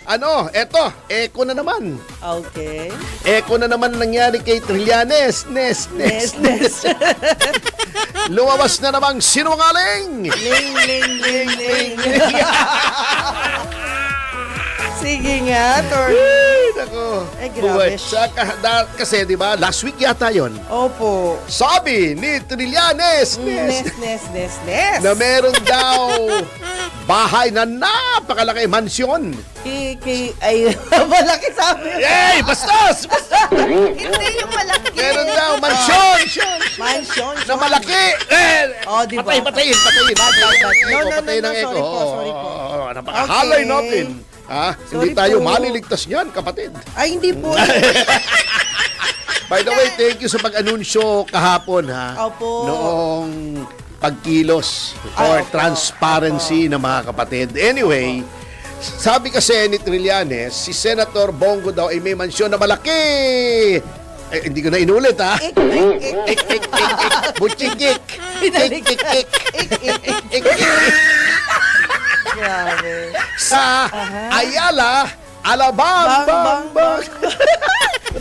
echo na naman. Okay. Echo na naman nangyari kay Trillanes. Nes. Lumabas na namang sinungaling. Ling. Sige nga, Atty. Ay, nako. Grabe. Kasi, di ba, last week yata yon. Opo. Sabi ni Trillanes, Nes. na meron daw bahay na napakalaki, mansyon. Ay, malaki sabi. Yay! Bastos! Hindi yung malaki. Meron daw, mansyon! Mansion. Na malaki! Diba? Patayin. Patayin ng echo. Sorry po. Napakahalay Okay. natin. Hindi Sorry tayo po. maliligtas niyan, kapatid. Ay, hindi po. By the way, thank you sa pag-anunsyo kahapon, Opo. Noong pagkilos or Opo. transparency ng mga kapatid. Anyway, sabi kasi ni Trillanes, si Senator Bongo daw ay may mansyon na malaki. Hindi ko na inulit, Ik. Butchikik. Grabe. Sa Ayala, Alabang. Bang.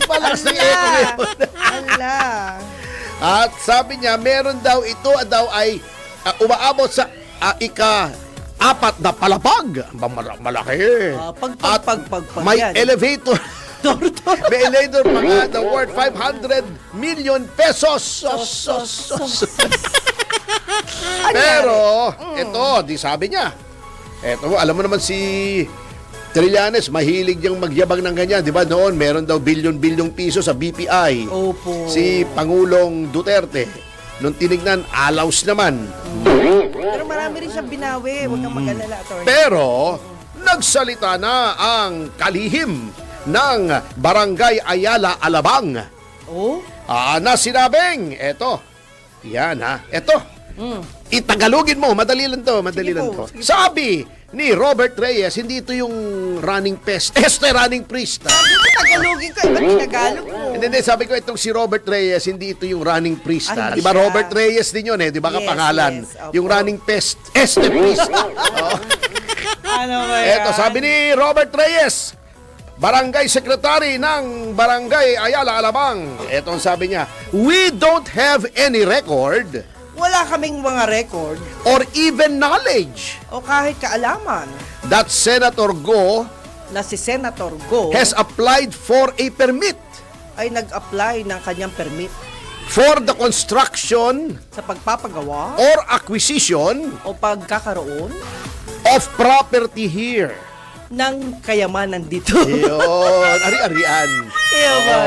Malakas ng echo ngayon. Ala. At sabi niya, meron daw ito ay umaabot sa ika-4 na palapag. Malaki. At may yan. elevator. May elevator pa nga na worth 500 million pesos. Pero, ito, di sabi niya. Ito, alam mo naman si Trillanes, mahilig niyang magyabang ng ganyan. Di ba noon, meron daw bilyon-bilyong piso sa BPI. Opo. Si Pangulong Duterte. Nung tinignan, alaws naman. Pero marami rin siyang binawi. Huwag kang mag-alala, Atty. Pero, nagsalita na ang kalihim ng Barangay Ayala, Alabang. Oh? Na sinabing, eto, itagalogin mo, madali lang to. Sige po. Sabi ni Robert Reyes, hindi ito yung running priest. Sabi ko, Tagalogin ko. Iba't Tinagalog mo. Hindi, sabi ko itong si Robert Reyes, hindi ito yung running priest. Ay, Di ba siya. Robert Reyes din yun Di ba Yes, kapangalan? yes, opo. Yung running priest. Priest. Ano ba yan? Eto, sabi ni Robert Reyes, Barangay Secretary ng Barangay Ayala, Alabang. Eto ang sabi niya, we don't have any record Wala kaming mga record or even knowledge o kahit kaalaman that Senator Go na si Senator Go has applied for a permit ay nag-apply ng kanyang permit for the construction sa pagpapagawa or acquisition o pagkakaroon of property here. ng kayamanan dito. Yun, ari-arian. Kaya ba?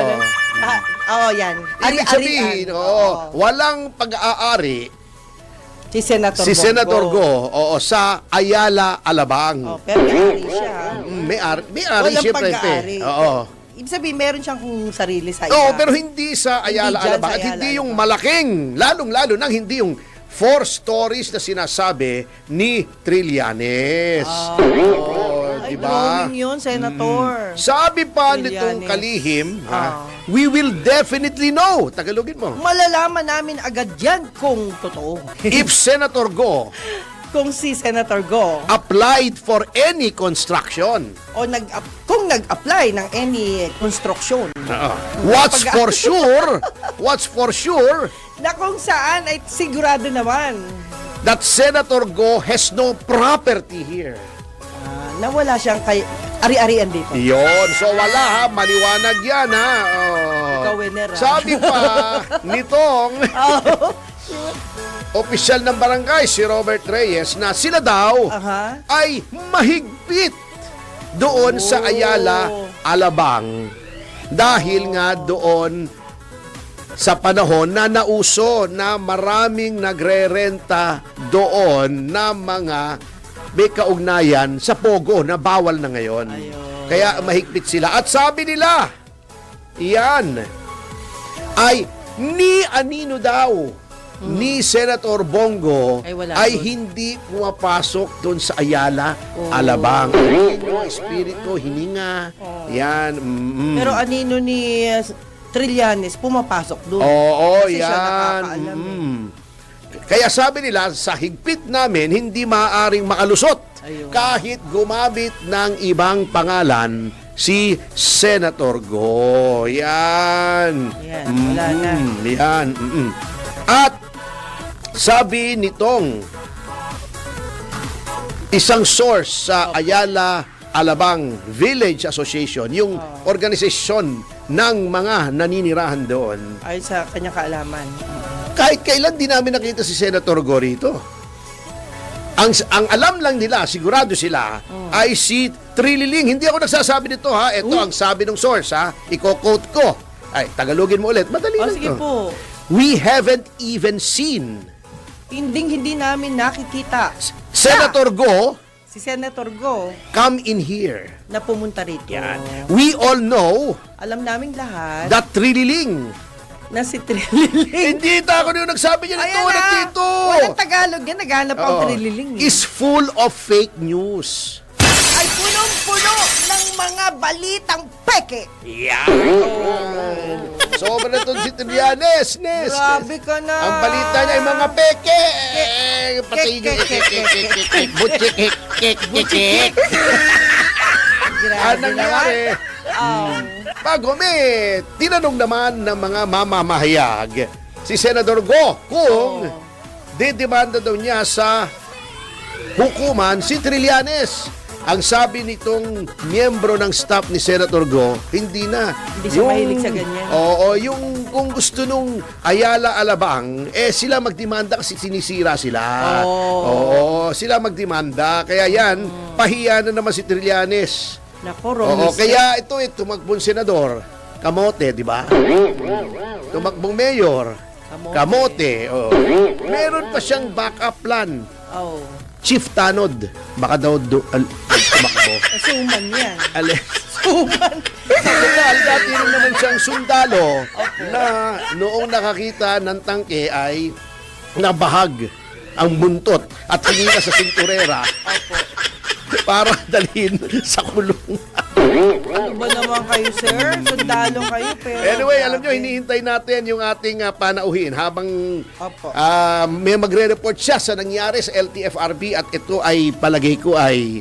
Yan. Ibig sabihin, walang pag-aari Si Senator si Bongo. Senator Go sa Ayala, Alabang. Pero may-ari siya. May-ari Walang siyempre. pag-aari. Oo. Ibig sabihin, meron siyang sarili sa Oo, isa. pero hindi sa Ayala, Hindi dyan Alabang. sa At hindi Ayala, yung Alabang. malaking, lalong-lalo nang hindi yung 4 stories na sinasabi ni Trillanes. Ay, diba? drawing yun, Senator. Sabi pa Trillanes. nitong kalihim, we will definitely know. Tagalogin mo. Malalaman namin agad yan kung totoo. If Senator Go Kung si Senator Go applied for any construction, o kung nag-apply ng any construction what's for sure na kung saan ay sigurado naman that Senator Go has no property here. na wala siyang ari-arian dito. Yon, so wala maliwanag yan Ikaw, winner, Sabi pa nitong opisyal ng barangay, si Robert Reyes, na sila daw ay mahigpit doon sa Ayala, Alabang. Dahil nga doon sa panahon na nauso na maraming nagre-renta doon na mga may kaugnayan sa Pogo na bawal na ngayon. Kaya mahigpit sila. At sabi nila, yan ay ni anino daw ni Senator Bongo ay hindi pumapasok doon sa Ayala, Alabang. Espiritu, hininga. Yan. Pero anino ni Trillanes pumapasok doon. Oo, Kasi yan. siya nakakaalam. Kaya sabi nila, sa higpit namin, hindi maaaring makalusot Ayun. kahit gumamit ng ibang pangalan si Senator Go. Yan. Yan, wala na. Yan. At sabi nitong isang source sa Ayala Alabang Village Association, yung organisasyon ng mga naninirahan doon, Ay sa kanyang kaalaman. kahit kailan di namin nakita si Senator Go rito. Ang alam lang nila, sigurado sila, ay si Trililing. Hindi ako nagsasabi nito ha. Ito ang sabi ng source ha. Iko-quote ko. Ay, Tagalogin mo ulit. Madali lang Sige to. po. We haven't even seen Hindi namin nakikita Senator Go si Senator Go come in here. na pumunta rito. We all know Alam namin lahat that Trililing. na si Trililing. Hindi ako yung nagsabi niya nito. Ayan na. Nandito. Walang Tagalog yan. Naghanap ang Oo. Trililing. Is full of fake news. Ay punong-puno ng mga balitang peke. Yan. Sobra na itong si Trillanes. Nes. Grabe ka na. Ang balita niya ay mga peke. Pati yung butchik. Grabe Anong nangyari? Bago may tinanong naman ng mga mamamahayag si Senador Go kung didemanda daw niya sa hukuman si Trillanes. Ang sabi nitong miyembro ng staff ni Senator Go, hindi na. Hindi siya mahilig sa ganyan. Oo, yung kung gusto nung Ayala Alabang, sila magdemanda kasi sinisira sila. Oo, sila magdemanda. Kaya yan, pahiya na naman si Trillanes. Nako, Oo, Romis. kaya ito tumakbong senador, kamote, di ba? Tumakbong mayor, kamote. Oo. Meron pa siyang backup plan. Oh. Chief Tanod, baka daw tumakbo. Suman yan. Suman. Dati rin naman siyang sundalo na noong nakakita ng tangke ay nabahag ang buntot at hinila sa sinturera para dalhin sa kulong. Ano ba naman kayo, sir? Sundalo kayo, pero... Anyway, alam nyo, hinihintay natin yung ating panauhin habang Opo. may magre-report siya sa nangyari sa LTFRB at ito ay palagay ko ay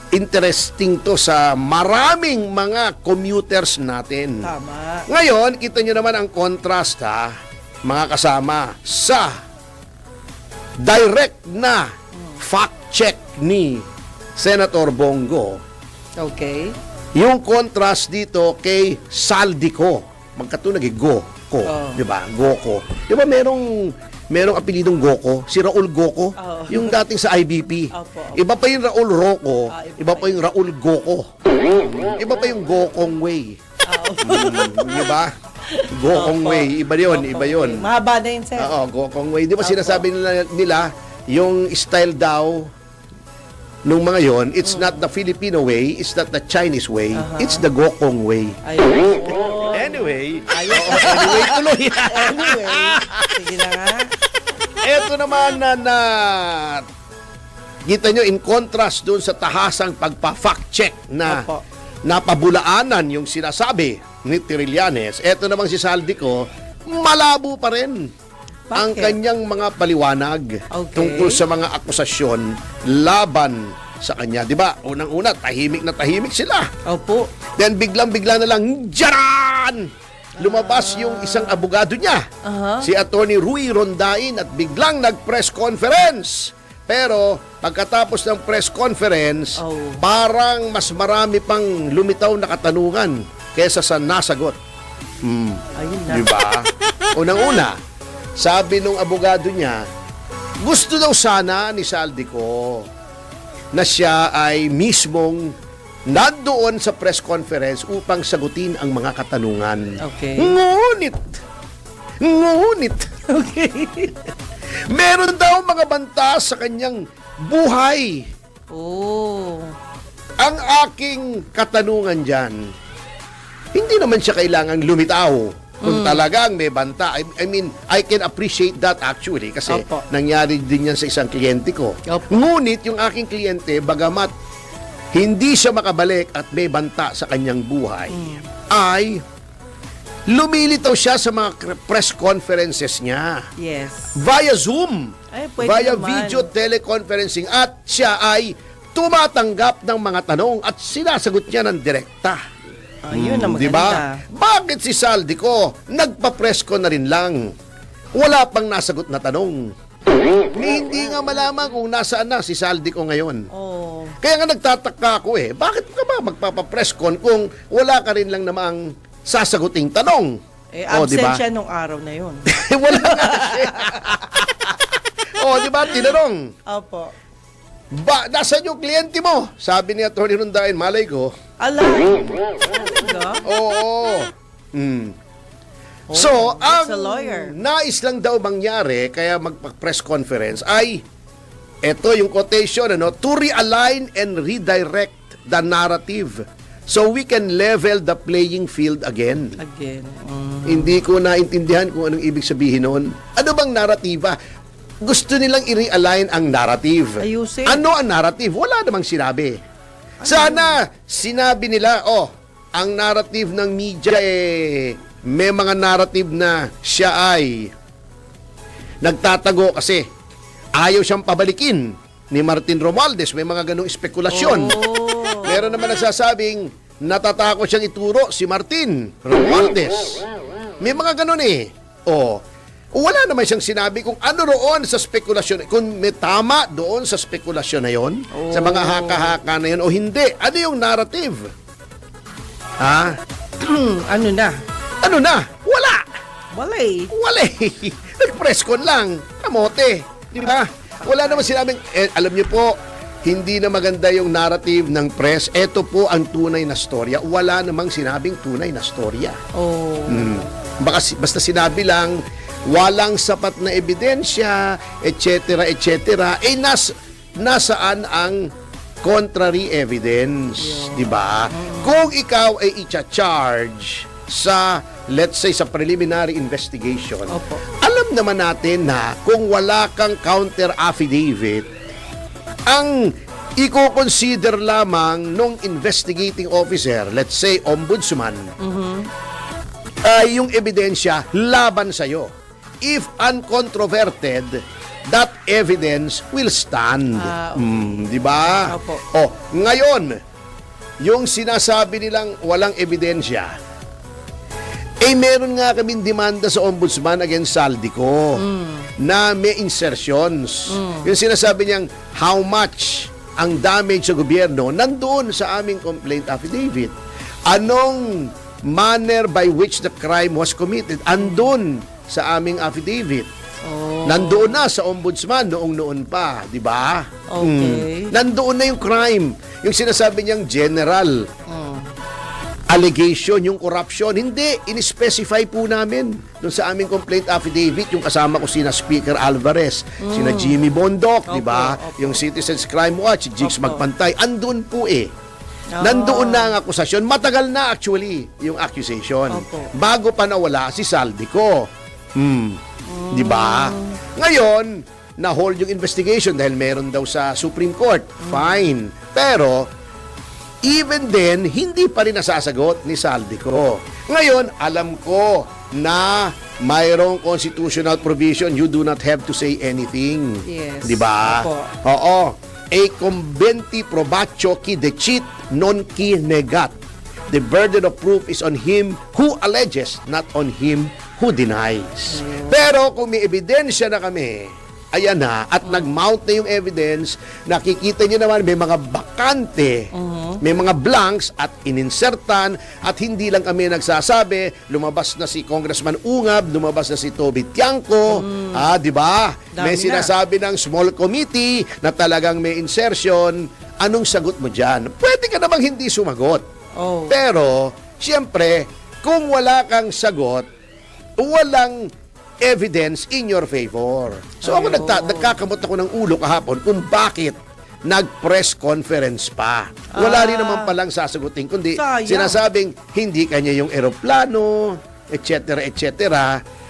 interesting to sa maraming mga commuters natin. Tama. Ngayon, kita nyo naman ang contrast ha, mga kasama, sa direct na fact check ni Senator Bongo. Okay. Yung contrast dito kay Saldico. Magkatunag Goko, di ba? Goko. Di ba merong apelidong Goko? Si Raul Goko, yung dating sa IBP. Iba pa yung Raul Rocco, iba pa yung Raul Goko. Iba pa yung Gokong Way. Di ba? Gokong Way, iba yun. Mahaba na yun, sir. Oo, Gokong Way. Di ba sinasabi nila yung style daw nung mga yon, it's not the Filipino way, it's not the Chinese way, it's the Gokong way. Ayun. Anyway, Ayos. anyway, tuloy. Anyway. Sige na nga. Ito naman na kita nyo, in contrast dun sa tahasang pagpa-fact check na Opo. napabulaanan yung sinasabi ni Trillanes, ito namang si Saldico, malabo pa rin ang Bakit? kanyang mga paliwanag Okay. tungkol sa mga akusasyon laban sa kanya. Di ba? Unang-una, tahimik na tahimik sila. Opo. Then biglang-bigla na lang, jaran! Lumabas yung isang abogado niya, si Attorney Rui Rondain, at biglang nag-press conference. Pero pagkatapos ng press conference, parang mas marami pang lumitaw na katanungan kesa sa nasagot. Ayun na. Di ba? Unang-una, sabi nung abogado niya, gusto daw sana ni Saldico na siya ay mismong nandoon sa press conference upang sagutin ang mga katanungan. Okay. Ngunit, Okay. meron daw mga banta sa kanyang buhay. Oh. Ang aking katanungan dyan, hindi naman siya kailangang lumitaw kung talagang may banta. I mean, I can appreciate that actually kasi Opo. nangyari din yan sa isang kliyente ko. Opo. Ngunit yung aking kliyente, bagamat hindi siya makabalik at may banta sa kanyang buhay, ay lumilitaw siya sa mga press conferences niya. Yes. Via Zoom. Ay, pwede Via naman. video teleconferencing. At siya ay tumatanggap ng mga tanong at sinasagot niya ng direkta. Yun ang maganda. Diba? Bakit si Saldico nagpa-press ko na rin lang? Wala pang nasagot na tanong. Hindi nga malaman kung nasaan na si Saldico ngayon. Oh. Kaya nga nagtataka ako bakit ka ba magpapa-press con kung wala ka rin lang namang sasaguting tanong? Absent diba? siya nung araw na yun. Wala nga siya. Di ba? Tinanong. Opo. Nasaan yung kliyente mo? Sabi ni Atty. Rondain, malay ko. Ala. Talaga? Oo. Oh, ang that's a lawyer. nais lang daw mangyari, kaya magpa-press conference, ay, eto yung quotation, to realign and redirect the narrative so we can level the playing field again. Hindi ko naintindihan kung anong ibig sabihin noon. Ano bang narratiba? Gusto nilang i-realign ang narrative. Ayusin. Ano ang narrative? Wala namang sinabi. Sana sinabi nila, ang narrative ng media may mga narrative na siya ay nagtatago kasi ayaw siyang pabalikin ni Martin Romualdez. May mga ganong espekulasyon. Meron naman nagsasabing natatakot siyang ituro si Martin Romualdez. May mga ganon wala naman siyang sinabi kung ano roon sa spekulasyon. Kung may tama doon sa spekulasyon na yon, sa mga haka-haka na yun o hindi. Ano yung narrative? Ano na? Ano na? Wala! Wala Nag-press con lang. Kamote. Di ba? Wala naman sinabing, alam niyo po, hindi na maganda yung narrative ng press. Ito po ang tunay na storya. Wala namang sinabing tunay na storya. Basta sinabi lang, walang sapat na ebidensya, etc., etc. Nasaan ang contrary evidence? Di ba? Kung ikaw ay i-charge sa, let's say, sa preliminary investigation, alam naman natin na kung wala kang counter affidavit, ang i-consider lamang nung investigating officer, let's say, ombudsman, ay yung ebidensya laban sa'yo. If uncontroverted, that evidence will stand. Di ba? Ngayon, yung sinasabi nilang walang ebidensya, meron nga kaming demanda sa ombudsman against Saldico na may insertions. Yung sinasabi niyang how much ang damage sa gobyerno nandoon sa aming complaint affidavit. Anong manner by which the crime was committed andun sa aming affidavit. Nandoon na sa ombudsman noong pa, di ba? Nandoon na yung crime. Yung sinasabi niyang general allegation, yung corruption, hindi. In-specify po namin doon sa aming complaint affidavit, yung kasama ko sina Speaker Alvarez, sina Jimmy Bondoc, di ba? Yung Citizens Crime Watch, si Jigs Magpantay, andun po nandoon na ang akusasyon. Matagal na actually yung accusation. Bago pa nawala si Saldico. Di ba? Ngayon, na-hold yung investigation dahil meron daw sa Supreme Court. Fine. Pero, even then, hindi pa rin nasasagot ni Saldico. Ngayon, alam ko na mayroong constitutional provision, you do not have to say anything. Yes. Di ba? Oo. A conventi probatio qui decit non qui negat. The burden of proof is on him who alleges, not on him who denies. Pero kung may ebidensya na kami, ayan na, at nag-mount na yung evidence, nakikita nyo naman may mga bakante, may mga blanks at ininsertan, at hindi lang kami nagsasabi, lumabas na si Congressman Ungab, lumabas na si Toby Tiangco, di ba? May sinasabi ng small committee na talagang may insertion. Anong sagot mo dyan? Pwede ka namang hindi sumagot. Pero, siyempre, kung wala kang sagot, walang evidence in your favor. So ako nagkakamot ako ng ulo kahapon kung bakit nag-press conference pa. Wala rin naman palang sasagutin, kundi sinasabing hindi kanya yung eroplano, etc., etc.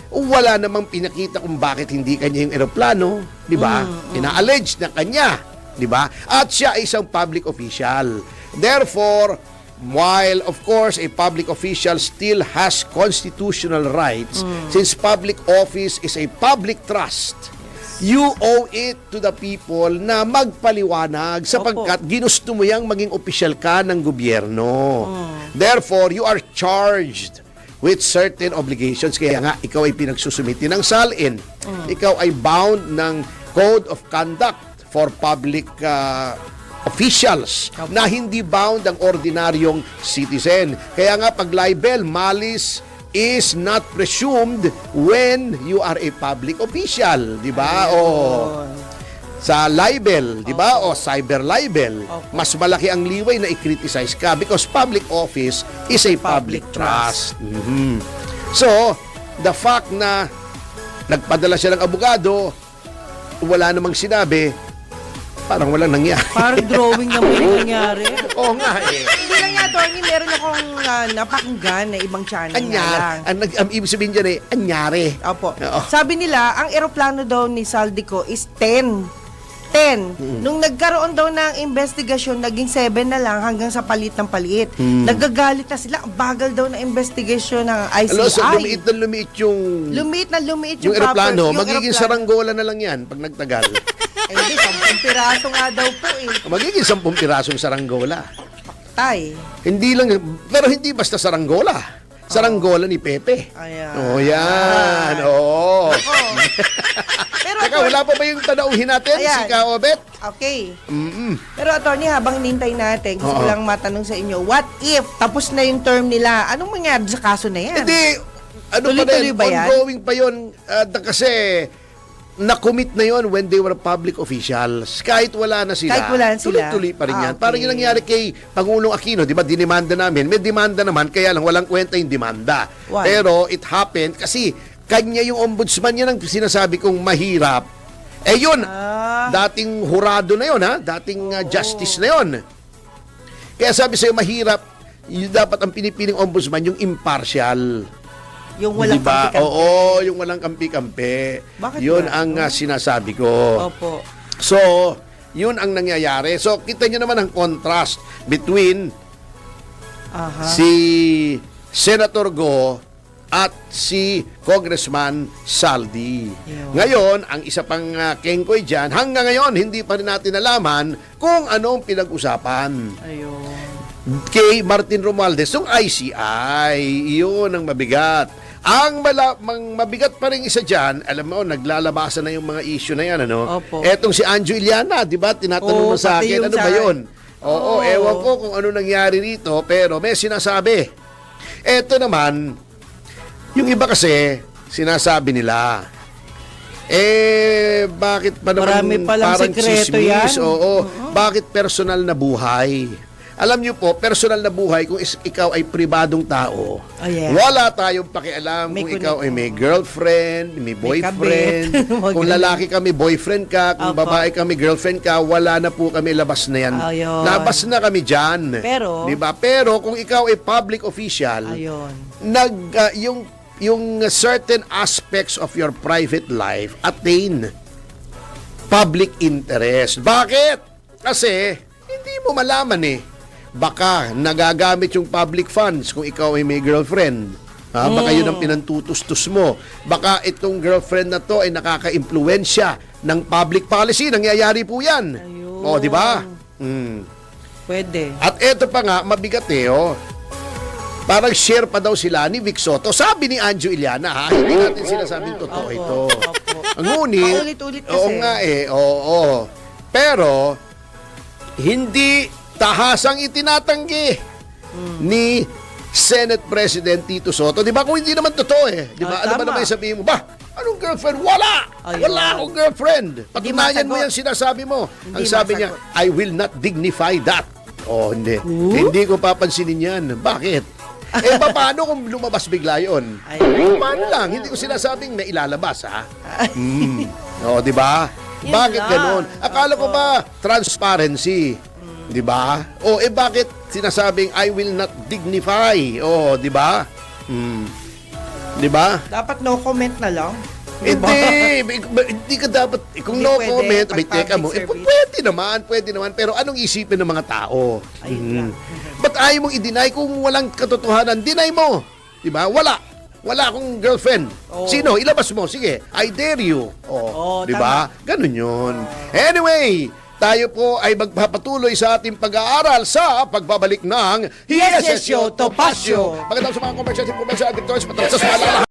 Wala namang pinakita kung bakit hindi kanya yung eroplano, di ba? Ina-allege na kanya, di ba? At siya ay isang public official. Therefore, while of course a public official still has constitutional rights, since public office is a public trust, you owe it to the people na magpaliwanag sapagkat ginusto mo yang maging opisyal ka ng gobyerno. Therefore, you are charged with certain obligations. Kaya nga, ikaw ay pinagsusumiti ng salin. Ikaw ay bound ng Code of Conduct for Public Officials na hindi bound ang ordinaryong citizen. Kaya nga, pag libel, malice is not presumed when you are a public official. Di ba? O sa libel, di ba? O cyber libel. Mas malaki ang liway na i-criticize ka because public office is a public trust. So, the fact na nagpadala siya ng abogado, wala namang sinabi, parang walang nangyari. Parang drawing naman yung nangyari. Oo nga eh. Hindi lang nga, Tony, meron akong napakinggan na ibang channel nga lang. Ang ibig sabihin dyan eh, anyari. Opo. Oo. Sabi nila, ang eroplano daw ni Saldico is 10. Nung nagkaroon daw ng investigasyon, naging 7 na lang hanggang sa palit ng palit. Nagagalit na sila. Ang bagal daw ng investigasyon ng ICI. Alam, so, lumiit na lumiit yung... Lumiit na lumiit yung proper- eroplano. yung Magiging eroplano. saranggola na lang yan pag nagtagal. Hindi, 10 piraso nga daw po eh. Magiging 10 pirasong saranggola. Tay. Hindi lang, pero hindi basta saranggola. Saranggola ni Pepe. Ayan. Oh, yan. Oo. Pero Teka, wala pa ba yung tanauhin natin? Ayan. Si Kaobet? Okay. Pero attorney, habang nintay natin, gusto ko lang matanong sa inyo, what if tapos na yung term nila? Anong mangyari sa kaso na yan? Hindi. Ano pa Tuloy-tuloy rin, ba yan? ongoing pa yun. Kasi, na-commit na yon when they were public officials. Kahit wala na sila. Kahit wala na sila. Tuloy-tuloy pa rin yan. Okay. Parang yung nangyari kay Pangulong Aquino, di ba, dinimanda namin. May demanda naman, kaya lang walang kwenta yung demanda. Why? Pero it happened kasi kanya yung ombudsman, yan ang sinasabi kong mahirap. Eh yun, dating hurado na yun, ha? Dating justice na yun. Kaya sabi sa'yo, mahirap, dapat ang pinipiling ombudsman, yung impartial. Yung walang diba? kampi-kampi. Oo, yung walang kampi-kampi. Bakit yun ba? ang sinasabi ko. Opo. So, yun ang nangyayari. So, kita nyo naman ang contrast between si Senator Go at si Congressman Saldi. Yun. Ngayon, ang isa pang kengkoy dyan, hanggang ngayon, hindi pa rin natin nalaman kung anong pinag-usapan Ayun. kay Martin Romualdez, yung ICI. Yun ang mabigat. Ang mabigat pa rin isa dyan, alam mo, naglalabasan na yung mga issue na yan, ano? Opo. Etong si Anjo Iliana, di ba? Tinatanong mo sa pati akin, yung ano ba sa- yun? Oo, ewan ko kung ano nangyari rito, pero may sinasabi. Eto naman, yung iba kasi, sinasabi nila, bakit pa naman Marami palang parang sekreto chismis? yan. Oo, bakit personal na buhay? Alam niyo po, personal na buhay, kung ikaw ay pribadong tao, wala tayong pakialam May kung ikaw ay may girlfriend, may boyfriend. kabit. Kung lalaki kami, boyfriend ka. Kung Opo. babae kami, girlfriend ka. Wala na po kami, labas na yan. Ayun. Labas na kami dyan. Pero- diba? Pero kung ikaw ay public official, Ayun. yung certain aspects of your private life attain public interest. Bakit? Kasi hindi mo malaman eh. Baka nagagamit yung public funds kung ikaw ay may girlfriend. Baka yun ang pinantutustos mo. Baka itong girlfriend na to ay nakaka-impluwensya ng public policy. Nangyayari po yan. Ayun. O, di ba? Pwede. At eto pa nga, mabigat eh, oh. Parang share pa daw sila ni Vic Soto. Sabi ni Anjo Iliana, ha? Hindi natin sinasabing totoo Opo, ito. opo. Ngunit, Paulit-ulit kasi. oo nga eh, oo. Pero, hindi tahasang itinatanggi ni Senate President Tito Soto. Di ba? Kung hindi naman totoo eh. Di ba? Ano ba tama. naman sabihin mo? Ba, anong girlfriend? Wala! Ayun. Wala akong girlfriend. Hindi Patunayan mo masagot. yan sinasabi mo. Ang Hindi sabi niya, masagot. I will not dignify that. Oh, hindi. Hindi ko papansinin yan. Bakit? Paano kung lumabas bigla yun? Paano lang? Hindi ko sinasabing na ilalabas, ha? O, di ba? Yun Bakit lang. ganon? Akala ko ba transparency? Di ba? O, bakit sinasabing I will not dignify? O, di ba? Di ba? Dapat no comment na lang. Hindi ka dapat, kung Hindi no pwede, comment, pag may teka mo, public service. pwede naman, pero anong isipin ng mga tao? Ayun lang. Ba't ayaw mong i-deny kung walang katotohanan? Deny mo. Diba? Wala akong girlfriend. Oo. Sino? Ilabas mo. Sige, I dare you. Oo, Diba? Ganun yun. Anyway, tayo po ay magpapatuloy sa ating pag-aaral sa pagbabalik ng Yes, Yes, Yo, Topacio. Pagkatapos sa mga commercial information at victorious, patapos sa